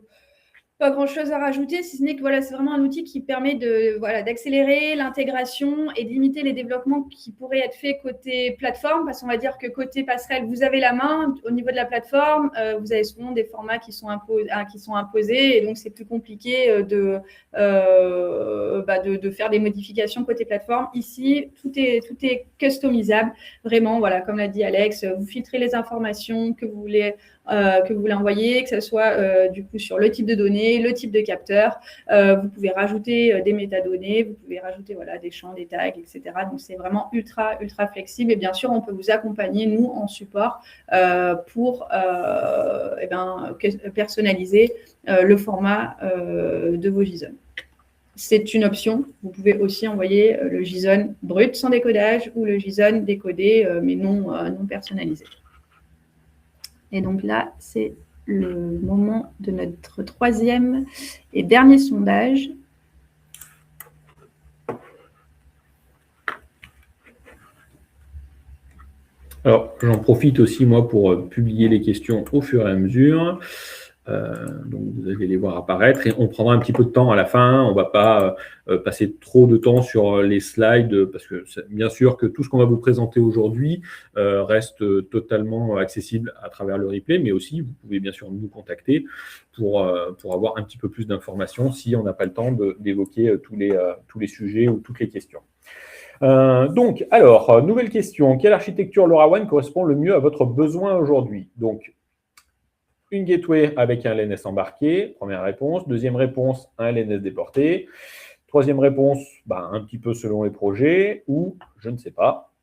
S2: Pas grand-chose à rajouter, si ce n'est que c'est vraiment un outil qui permet d'accélérer l'intégration et de limiter les développements qui pourraient être faits côté plateforme, parce qu'on va dire que côté passerelle, vous avez la main. Au niveau de la plateforme, vous avez souvent des formats qui sont imposés et donc c'est plus compliqué de faire des modifications côté plateforme. Ici, tout est customisable. Vraiment, comme l'a dit Alex, vous filtrez les informations que vous voulez envoyer, que ce soit du coup sur le type de données, le type de capteur. Vous pouvez rajouter des métadonnées, vous pouvez rajouter des champs, des tags, etc. Donc, c'est vraiment ultra flexible. Et bien sûr, on peut vous accompagner, nous, en support pour personnaliser le format de vos JSON. C'est une option. Vous pouvez aussi envoyer le JSON brut sans décodage ou le JSON décodé mais non personnalisé. Et donc là, c'est le moment de notre troisième et dernier sondage.
S1: Alors, j'en profite aussi, moi, pour publier les questions au fur et à mesure. Donc, vous allez les voir apparaître et on prendra un petit peu de temps à la fin. On ne va pas passer trop de temps sur les slides parce que bien sûr que tout ce qu'on va vous présenter aujourd'hui reste totalement accessible à travers le replay, mais aussi vous pouvez bien sûr nous contacter pour avoir un petit peu plus d'informations si on n'a pas le temps d'évoquer tous les sujets ou toutes les questions. Donc, alors, nouvelle question. Quelle architecture LoRaWAN correspond le mieux à votre besoin aujourd'hui? Donc, une gateway avec un LNS embarqué, première réponse. Deuxième réponse, un LNS déporté. Troisième réponse, un petit peu selon les projets ou je ne sais pas.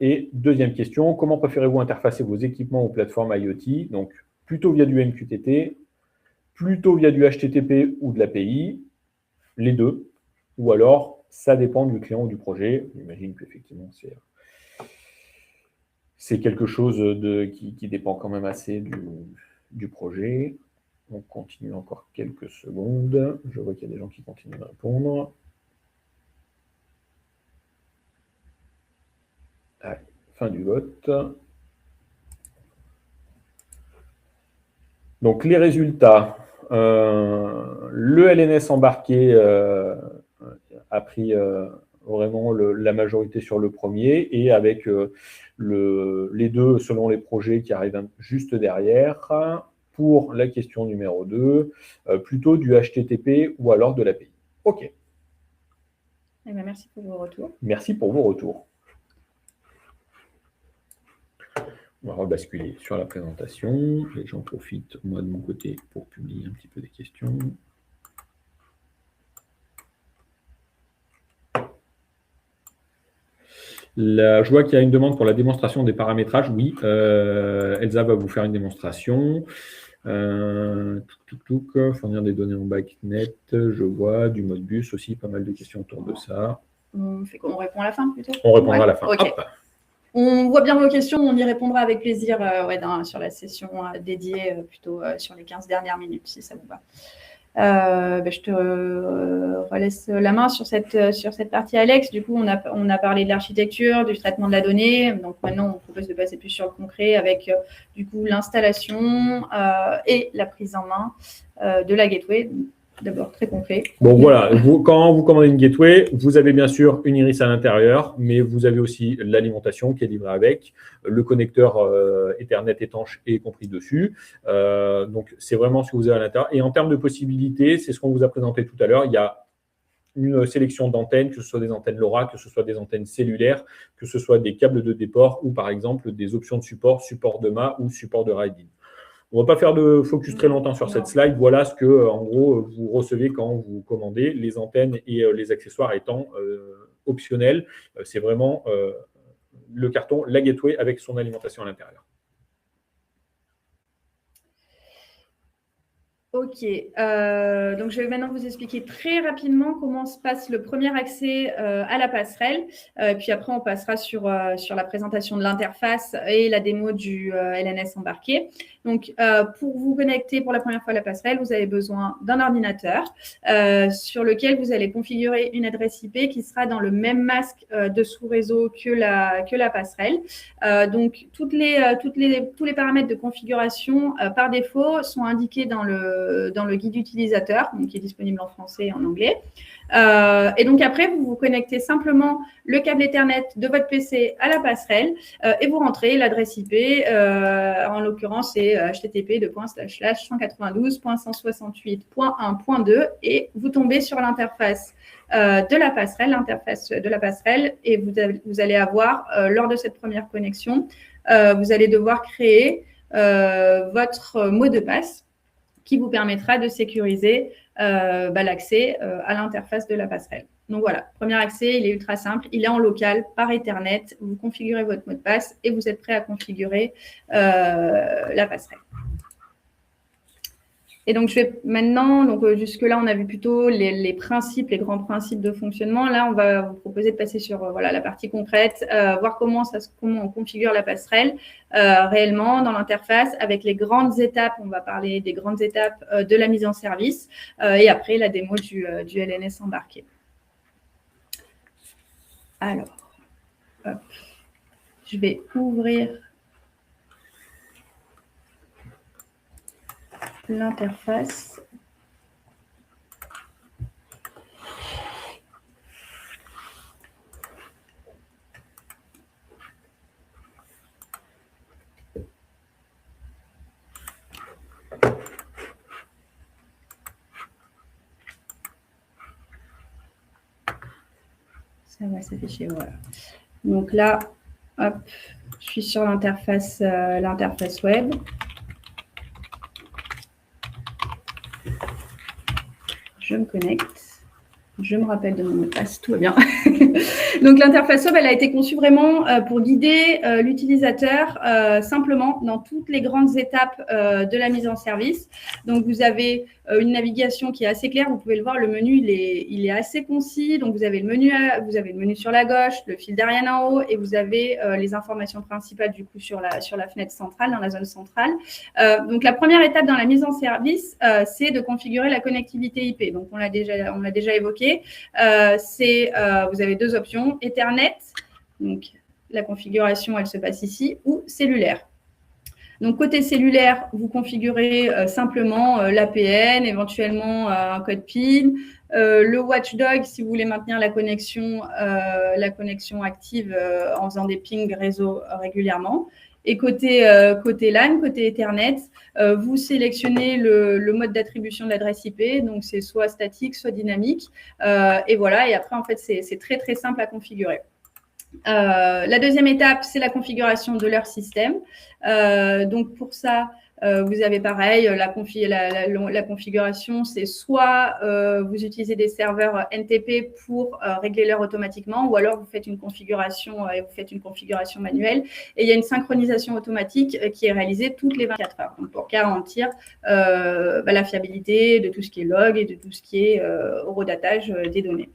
S1: Et deuxième question, comment préférez-vous interfacer vos équipements aux plateformes IoT? Donc, plutôt via du MQTT, plutôt via du HTTP ou de l'API, les deux, ou alors Ça dépend du client ou du projet. J'imagine qu'effectivement, c'est quelque chose qui dépend quand même assez du projet. On continue encore quelques secondes. Je vois qu'il y a des gens qui continuent de répondre. Allez, fin du vote. Donc, les résultats. Le LNS embarqué a pris vraiment la majorité sur le premier et avec les deux, selon les projets qui arrivent juste derrière. Pour la question numéro 2, plutôt du HTTP ou alors de l'API. OK.
S2: Eh bien, merci pour vos retours.
S1: Merci pour vos retours. On va rebasculer sur la présentation et j'en profite, moi, de mon côté, pour publier un petit peu des questions. Je vois qu'il y a une demande pour la démonstration des paramétrages. Oui, Elsa va vous faire une démonstration. Fournir des données en backnet, je vois, du Modbus aussi, pas mal de questions autour de ça.
S2: On répond à la fin, plutôt?
S1: On répondra à la fin.
S2: Okay.
S1: Hop.
S2: On voit bien vos questions, on y répondra avec plaisir sur la session dédiée, plutôt sur les 15 dernières minutes, si ça vous va. Je te relaisse la main sur cette partie, Alex. Du coup, on a parlé de l'architecture, du traitement de la donnée. Donc maintenant, on propose de passer plus sur le concret avec du coup l'installation et la prise en main de la gateway. D'abord, très concret.
S1: Bon, voilà. Quand vous commandez une gateway, vous avez bien sûr une iris à l'intérieur, mais vous avez aussi l'alimentation qui est livrée avec. Le connecteur Ethernet étanche est compris dessus. Donc, c'est vraiment ce que vous avez à l'intérieur. Et en termes de possibilités, c'est ce qu'on vous a présenté tout à l'heure. Il y a une sélection d'antennes, que ce soit des antennes LoRa, que ce soit des antennes cellulaires, que ce soit des câbles de déport ou, par exemple, des options de support de mât ou support de RIDE. On ne va pas faire de focus très longtemps sur cette slide. Voilà ce que, en gros, vous recevez quand vous commandez, les antennes et les accessoires étant optionnels. C'est vraiment le carton, la gateway avec son alimentation à l'intérieur.
S2: Ok, donc je vais maintenant vous expliquer très rapidement comment se passe le premier accès à la passerelle. Puis après, on passera sur la présentation de l'interface et la démo du LNS embarqué. Donc, pour vous connecter pour la première fois à la passerelle, vous avez besoin d'un ordinateur sur lequel vous allez configurer une adresse IP qui sera dans le même masque de sous-réseau que la passerelle. Donc, tous les paramètres de configuration par défaut sont indiqués dans le guide utilisateur, donc qui est disponible en français et en anglais. Et donc après, vous vous connectez simplement le câble Ethernet de votre PC à la passerelle et vous rentrez l'adresse IP. En l'occurrence, c'est http://192.168.1.2 et vous tombez sur l'interface de la passerelle, et vous allez avoir, lors de cette première connexion, vous allez devoir créer votre mot de passe qui vous permettra de sécuriser l'accès à l'interface de la passerelle. Donc voilà, premier accès, il est ultra simple, il est en local par Ethernet, vous configurez votre mot de passe et vous êtes prêt à configurer la passerelle. Et donc, je vais maintenant, donc jusque-là, on a vu plutôt les principes, les grands principes de fonctionnement. Là, on va vous proposer de passer sur la partie concrète, voir comment on configure la passerelle réellement dans l'interface avec les grandes étapes. On va parler des grandes étapes de la mise en service et après la démo du LNS embarqué. Alors, hop, je vais ouvrir l'interface. Ça va s'afficher, voilà. Donc là, hop, je suis sur l'interface web. Je me connecte. Je me rappelle de mon mot de passe, tout va bien. Donc, l'interface web, elle a été conçue vraiment pour guider l'utilisateur simplement dans toutes les grandes étapes de la mise en service. Donc, vous avez une navigation qui est assez claire. Vous pouvez le voir, le menu, il est assez concis. Donc, vous avez le menu sur la gauche, le fil d'Ariane en haut et vous avez les informations principales du coup sur la fenêtre centrale, dans la zone centrale. Donc, la première étape dans la mise en service, c'est de configurer la connectivité IP. Donc, on l'a déjà évoqué. Vous avez deux options, Ethernet, donc la configuration, elle se passe ici, ou cellulaire. Donc, côté cellulaire, vous configurez simplement l'APN, éventuellement un code PIN, le watchdog si vous voulez maintenir la connexion active en faisant des pings réseau régulièrement. Et côté LAN, côté Ethernet, vous sélectionnez le mode d'attribution de l'adresse IP, donc c'est soit statique, soit dynamique. Et voilà, et après, en fait, c'est très, très simple à configurer. La deuxième étape, c'est la configuration de leur système. Donc, pour ça, vous avez pareil, la configuration, c'est soit vous utilisez des serveurs NTP pour régler l'heure automatiquement, ou alors vous faites une configuration manuelle. Et il y a une synchronisation automatique qui est réalisée toutes les 24 heures, donc pour garantir la fiabilité de tout ce qui est log et de tout ce qui est horodatage des données.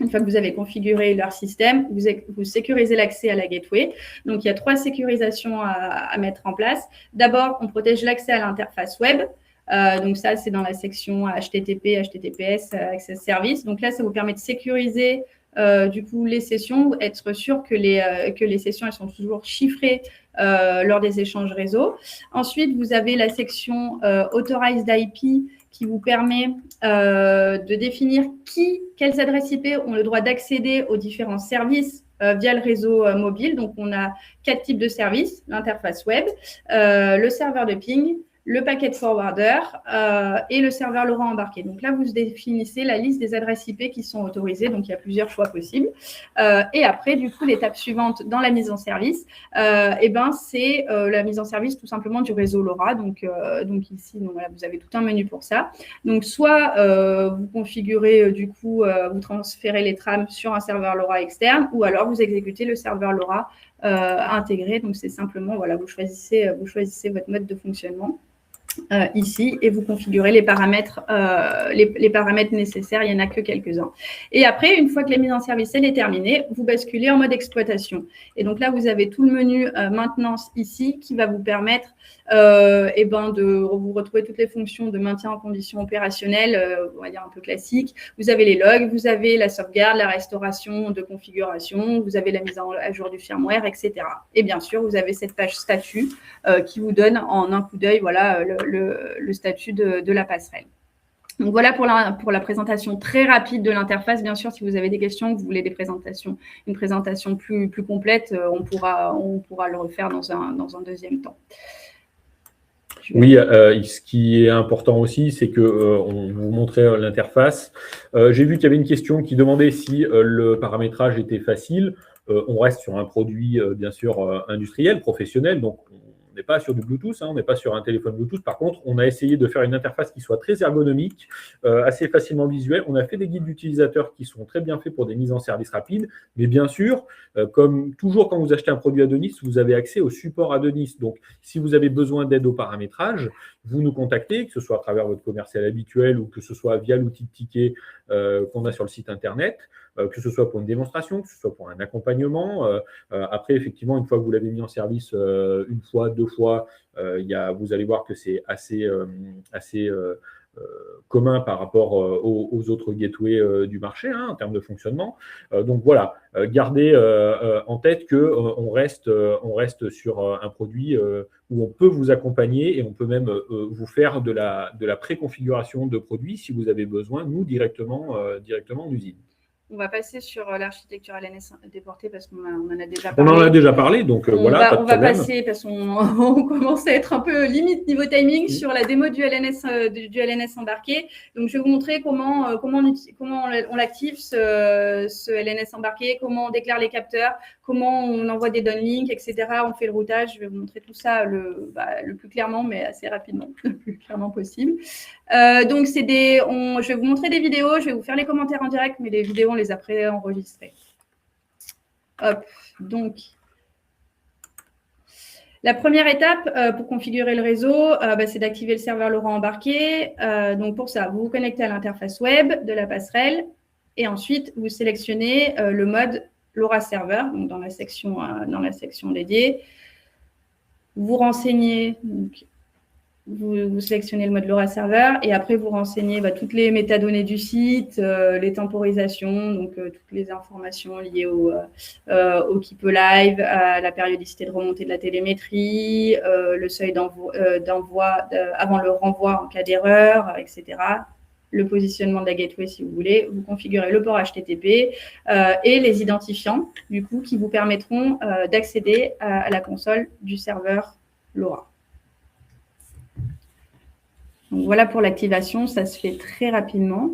S2: Une fois que vous avez configuré leur système, vous sécurisez l'accès à la gateway. Donc, il y a 3 sécurisations à mettre en place. D'abord, on protège l'accès à l'interface web. Donc, ça, c'est dans la section HTTP, HTTPS, Access Service. Donc, là, ça vous permet de sécuriser du coup les sessions, être sûr que les sessions elles sont toujours chiffrées lors des échanges réseau. Ensuite, vous avez la section Authorized IP qui vous permet de définir quelles adresses IP ont le droit d'accéder aux différents services via le réseau mobile. Donc, on a 4 types de services, l'interface web, le serveur de ping, le packet forwarder et le serveur LoRa embarqué. Donc là, vous définissez la liste des adresses IP qui sont autorisées. Donc, il y a plusieurs choix possibles. Et après, du coup, l'étape suivante dans la mise en service, c'est la mise en service tout simplement du réseau LoRa. Donc ici, voilà, vous avez tout un menu pour ça. Donc, soit vous configurez, vous transférez les trames sur un serveur LoRa externe, ou alors vous exécutez le serveur LoRa intégré. Donc, c'est simplement, voilà, vous choisissez votre mode de fonctionnement. Ici et vous configurez les paramètres nécessaires, il n'y en a que quelques-uns. Et après, une fois que la mise en service est terminée, vous basculez en mode exploitation. Et donc là, vous avez tout le menu maintenance ici qui va vous permettre de vous retrouver toutes les fonctions de maintien en condition opérationnelle, on va dire un peu classique. Vous avez les logs, vous avez la sauvegarde, la restauration de configuration, vous avez la mise à jour du firmware, etc. Et bien sûr, vous avez cette page statut qui vous donne en un coup d'œil voilà, le statut de la passerelle. Donc voilà pour la présentation très rapide de l'interface. Bien sûr, si vous avez des questions, que vous voulez une présentation plus complète, on pourra le refaire dans un deuxième temps.
S1: Oui, ce qui est important aussi, c'est que on vous montrait l'interface. J'ai vu qu'il y avait une question qui demandait si le paramétrage était facile. On reste sur un produit, bien sûr, industriel, professionnel, donc on n'est pas sur du Bluetooth, on n'est pas sur un téléphone Bluetooth. Par contre, on a essayé de faire une interface qui soit très ergonomique, assez facilement visuelle. On a fait des guides d'utilisateurs qui sont très bien faits pour des mises en service rapides. Mais bien sûr, comme toujours quand vous achetez un produit Adonis, vous avez accès au support Adonis. Donc, si vous avez besoin d'aide au paramétrage, vous nous contactez, que ce soit à travers votre commercial habituel ou que ce soit via l'outil de ticket qu'on a sur le site Internet, que ce soit pour une démonstration, que ce soit pour un accompagnement. Après, effectivement, une fois que vous l'avez mis en service une fois, 2 fois, vous allez voir que c'est assez commun par rapport aux autres gateways du marché en termes de fonctionnement. Donc voilà, gardez en tête qu'on reste sur un produit où on peut vous accompagner et on peut même vous faire de la préconfiguration de produits si vous avez besoin, nous, directement en usine.
S2: On va passer sur l'architecture LNS déportée parce qu'on en a déjà parlé.
S1: On en a déjà parlé, donc voilà, pas de problème.
S2: On va passer parce qu'on commence à être un peu limite niveau timing sur la démo du LNS embarqué. Donc, je vais vous montrer comment on l'active, ce LNS embarqué, comment on déclare les capteurs, comment on envoie des downlinks, etc. On fait le routage. Je vais vous montrer tout ça le plus clairement, mais assez rapidement, le plus clairement possible. Donc, je vais vous montrer des vidéos, je vais vous faire les commentaires en direct, mais les vidéos, on les a pré-enregistrées. Hop, donc, la première étape pour configurer le réseau, c'est d'activer le serveur LoRa embarqué. Donc, pour ça, vous vous connectez à l'interface web de la passerelle et ensuite, vous sélectionnez le mode LoRa serveur, donc dans la section dédiée. Vous renseignez, donc, vous sélectionnez le mode LoRa serveur et après, vous renseignez toutes les métadonnées du site, les temporisations, donc toutes les informations liées au keep live, à la périodicité de remontée de la télémétrie, le seuil d'envoi avant le renvoi en cas d'erreur, etc. Le positionnement de la gateway si vous voulez. Vous configurez le port HTTP et les identifiants, du coup, qui vous permettront d'accéder à la console du serveur LoRa. Donc, voilà pour l'activation, ça se fait très rapidement.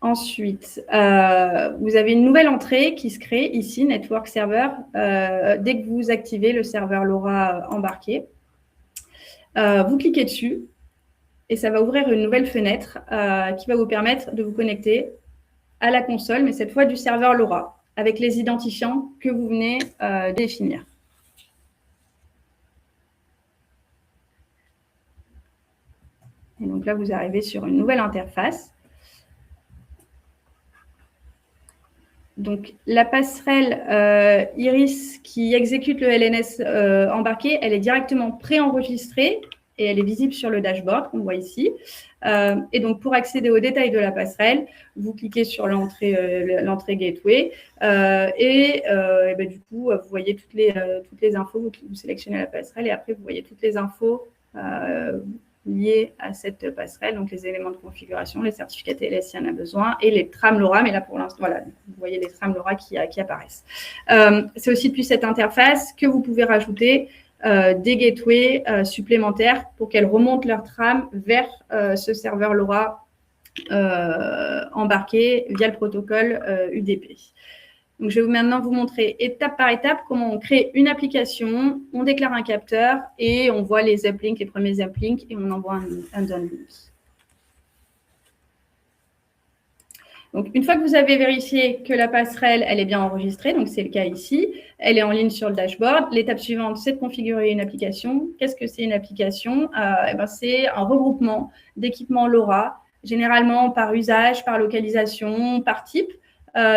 S2: Ensuite, vous avez une nouvelle entrée qui se crée ici, Network Server, dès que vous activez le serveur LoRa embarqué. Vous cliquez dessus et ça va ouvrir une nouvelle fenêtre qui va vous permettre de vous connecter à la console, mais cette fois du serveur LoRa, avec les identifiants que vous venez définir. Et donc là, vous arrivez sur une nouvelle interface. Donc, la passerelle Iris qui exécute le LNS embarqué, elle est directement préenregistrée et elle est visible sur le dashboard qu'on voit ici. Et donc, pour accéder aux détails de la passerelle, vous cliquez sur l'entrée gateway du coup, vous voyez toutes les infos. Vous sélectionnez la passerelle et après, vous voyez toutes les infos liées à cette passerelle, donc les éléments de configuration, les certificats TLS s'il y en a besoin, et les trames LoRa, mais là pour l'instant, voilà, vous voyez les trames LoRa qui apparaissent. C'est aussi depuis cette interface que vous pouvez rajouter des gateways supplémentaires pour qu'elles remontent leur trame vers ce serveur LoRa embarqué via le protocole UDP. Donc, je vais maintenant vous montrer étape par étape comment on crée une application, on déclare un capteur et on voit les uplinks, les premiers uplinks et on envoie un downlink. Donc, une fois que vous avez vérifié que la passerelle, elle est bien enregistrée, donc c'est le cas ici, elle est en ligne sur le dashboard. L'étape suivante, c'est de configurer une application. Qu'est-ce que c'est une application? C'est un regroupement d'équipements LoRa, généralement par usage, par localisation, par type,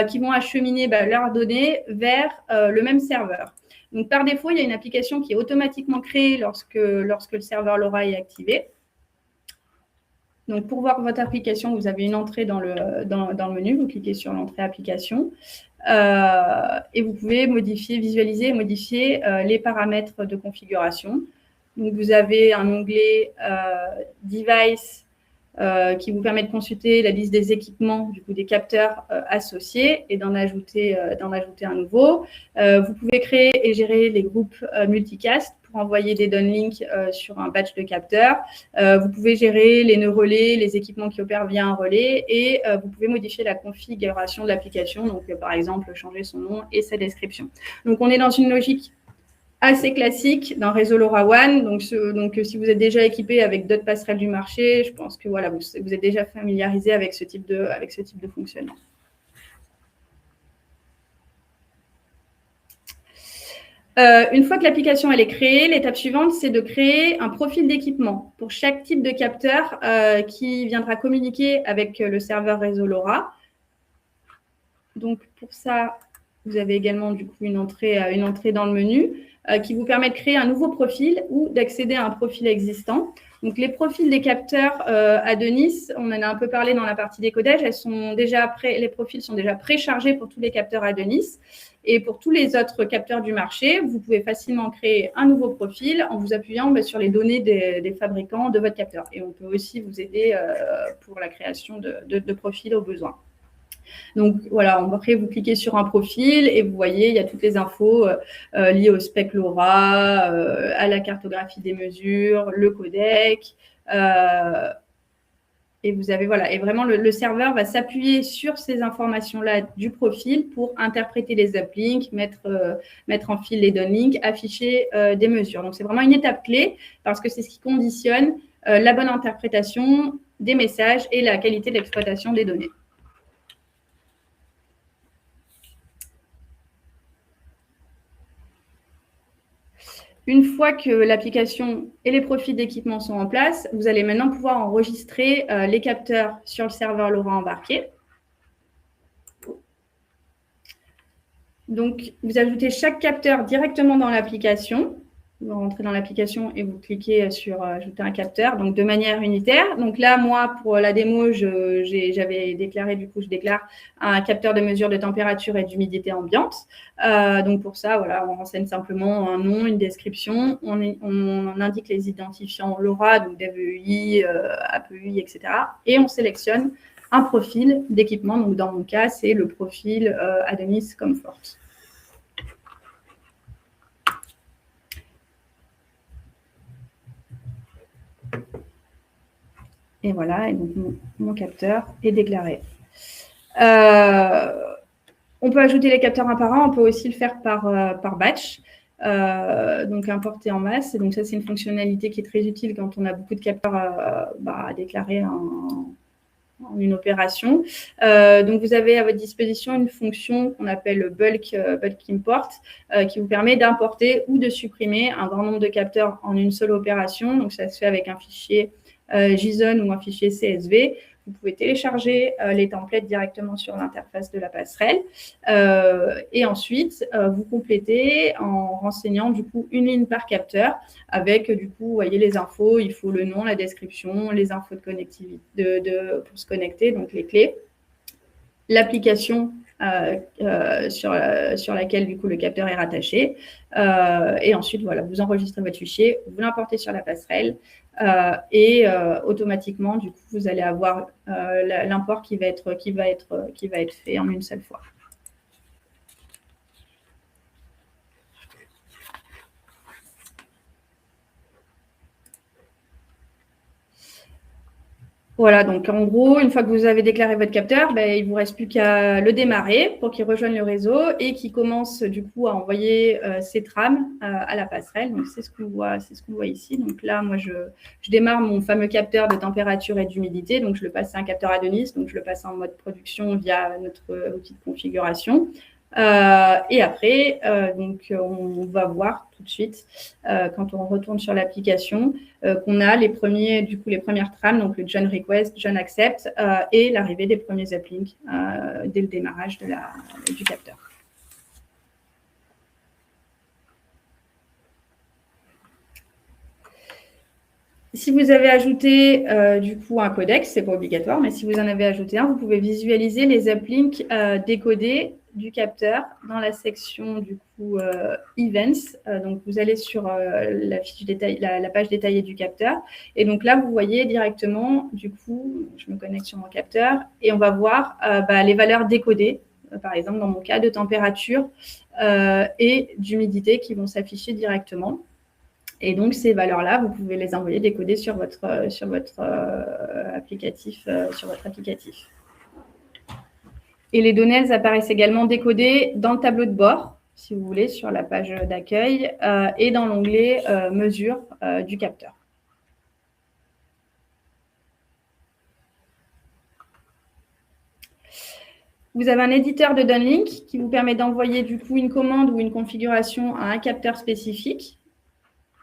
S2: qui vont acheminer leurs données vers le même serveur. Donc, par défaut, il y a une application qui est automatiquement créée lorsque le serveur LoRa est activé. Donc, pour voir votre application, vous avez une entrée dans le menu. Vous cliquez sur l'entrée application et vous pouvez visualiser et modifier les paramètres de configuration. Donc, vous avez un onglet Device qui vous permet de consulter la liste des équipements, du coup des capteurs associés et d'en ajouter un nouveau. Vous pouvez créer et gérer les groupes multicast pour envoyer des downlinks sur un batch de capteurs. Vous pouvez gérer les nœuds relais, les équipements qui opèrent via un relais et vous pouvez modifier la configuration de l'application, donc par exemple changer son nom et sa description. Donc on est dans une logique assez classique d'un réseau LoRaWAN. Donc, si vous êtes déjà équipé avec d'autres passerelles du marché, je pense que voilà, vous êtes déjà familiarisé avec ce type de fonctionnement. Une fois que l'application elle est créée, l'étape suivante, c'est de créer un profil d'équipement pour chaque type de capteur qui viendra communiquer avec le serveur réseau LoRa. Donc, pour ça, vous avez également du coup une entrée dans le menu qui vous permet de créer un nouveau profil ou d'accéder à un profil existant. Donc, les profils des capteurs Adonis, on en a un peu parlé dans la partie décodage, les profils sont déjà préchargés pour tous les capteurs Adonis. Et pour tous les autres capteurs du marché, vous pouvez facilement créer un nouveau profil en vous appuyant sur les données des fabricants de votre capteur. Et on peut aussi vous aider pour la création de profils au besoin. Donc, voilà, après, vous cliquez sur un profil et vous voyez, il y a toutes les infos liées au spec LoRa, à la cartographie des mesures, le codec. Et vous avez, voilà, et vraiment, le serveur va s'appuyer sur ces informations-là du profil pour interpréter les uplinks, mettre en fil les downlinks, afficher des mesures. Donc, c'est vraiment une étape clé parce que c'est ce qui conditionne la bonne interprétation des messages et la qualité de l'exploitation des données. Une fois que l'application et les profils d'équipement sont en place, vous allez maintenant pouvoir enregistrer les capteurs sur le serveur LoRa embarqué. Donc, vous ajoutez chaque capteur directement dans l'application. Vous rentrez dans l'application et vous cliquez sur ajouter un capteur, donc de manière unitaire. Donc là, moi, pour la démo, j'avais déclaré, du coup, je déclare un capteur de mesure de température et d'humidité ambiante. Donc pour ça, voilà, on renseigne simplement un nom, une description. On indique les identifiants LoRa, donc DVEI, APEI, etc. Et on sélectionne un profil d'équipement. Donc dans mon cas, c'est le profil Adonis Comfort. Et voilà, et donc mon capteur est déclaré. On peut ajouter les capteurs un par un, on peut aussi le faire par batch, donc importer en masse. Et donc ça, c'est une fonctionnalité qui est très utile quand on a beaucoup de capteurs à déclarer en une opération. Donc vous avez à votre disposition une fonction qu'on appelle bulk import, qui vous permet d'importer ou de supprimer un grand nombre de capteurs en une seule opération. Donc ça se fait avec un fichier JSON ou un fichier CSV. Vous pouvez télécharger les templates directement sur l'interface de la passerelle. Et ensuite, vous complétez en renseignant du coup une ligne par capteur avec du coup, vous voyez les infos, il faut le nom, la description, les infos de connectivité pour se connecter, donc les clés, l'application sur laquelle du coup le capteur est rattaché. Et ensuite, voilà, vous enregistrez votre fichier, vous l'importez sur la passerelle et automatiquement, du coup, vous allez avoir l'import qui va être fait en une seule fois. Voilà, donc en gros, une fois que vous avez déclaré votre capteur, il ne vous reste plus qu'à le démarrer pour qu'il rejoigne le réseau et qu'il commence du coup à envoyer ses trames à la passerelle. Donc c'est ce qu'on voit ici. Donc là, moi, je démarre mon fameux capteur de température et d'humidité. Donc je le passe à un capteur Adonis, donc je le passe en mode production via notre outil de configuration. Et après, donc, on va voir tout de suite, quand on retourne sur l'application, qu'on a les premières trames, donc le John Request, John Accept, et l'arrivée des premiers uplinks dès le démarrage du capteur. Si vous avez ajouté du coup un codec, ce n'est pas obligatoire, mais si vous en avez ajouté un, vous pouvez visualiser les uplinks décodés du capteur dans la section du coup Events. Donc vous allez sur la page détaillée du capteur. Et donc là, vous voyez directement, du coup, je me connecte sur mon capteur et on va voir les valeurs décodées, par exemple dans mon cas, de température et d'humidité qui vont s'afficher directement. Et donc, ces valeurs-là, vous pouvez les envoyer décodées sur votre applicatif. Et les données, elles apparaissent également décodées dans le tableau de bord, si vous voulez, sur la page d'accueil et dans l'onglet mesure du capteur. Vous avez un éditeur de downlink qui vous permet d'envoyer du coup une commande ou une configuration à un capteur spécifique.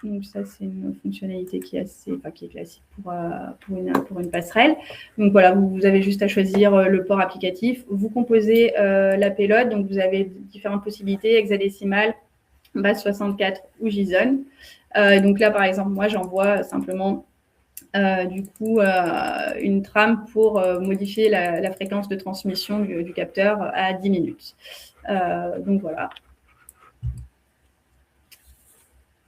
S2: Donc ça, c'est une fonctionnalité qui est classique pour une passerelle. Donc voilà, vous avez juste à choisir le port applicatif. Vous composez la payload, donc vous avez différentes possibilités, hexadécimale, base 64 ou JSON. Donc là, par exemple, moi, j'envoie simplement une trame pour modifier la fréquence de transmission du capteur à 10 minutes. Donc voilà.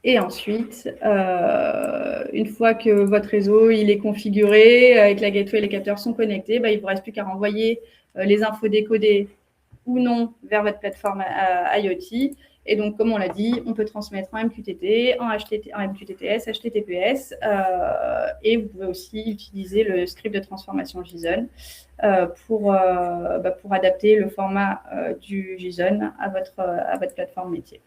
S2: Et ensuite, une fois que votre réseau il est configuré, avec la gateway, les capteurs sont connectés, il ne vous reste plus qu'à renvoyer les infos décodées ou non vers votre plateforme IoT. Et donc, comme on l'a dit, on peut transmettre en MQTT, en MQTTS, HTTPS, et vous pouvez aussi utiliser le script de transformation JSON pour adapter le format du JSON à votre plateforme métier.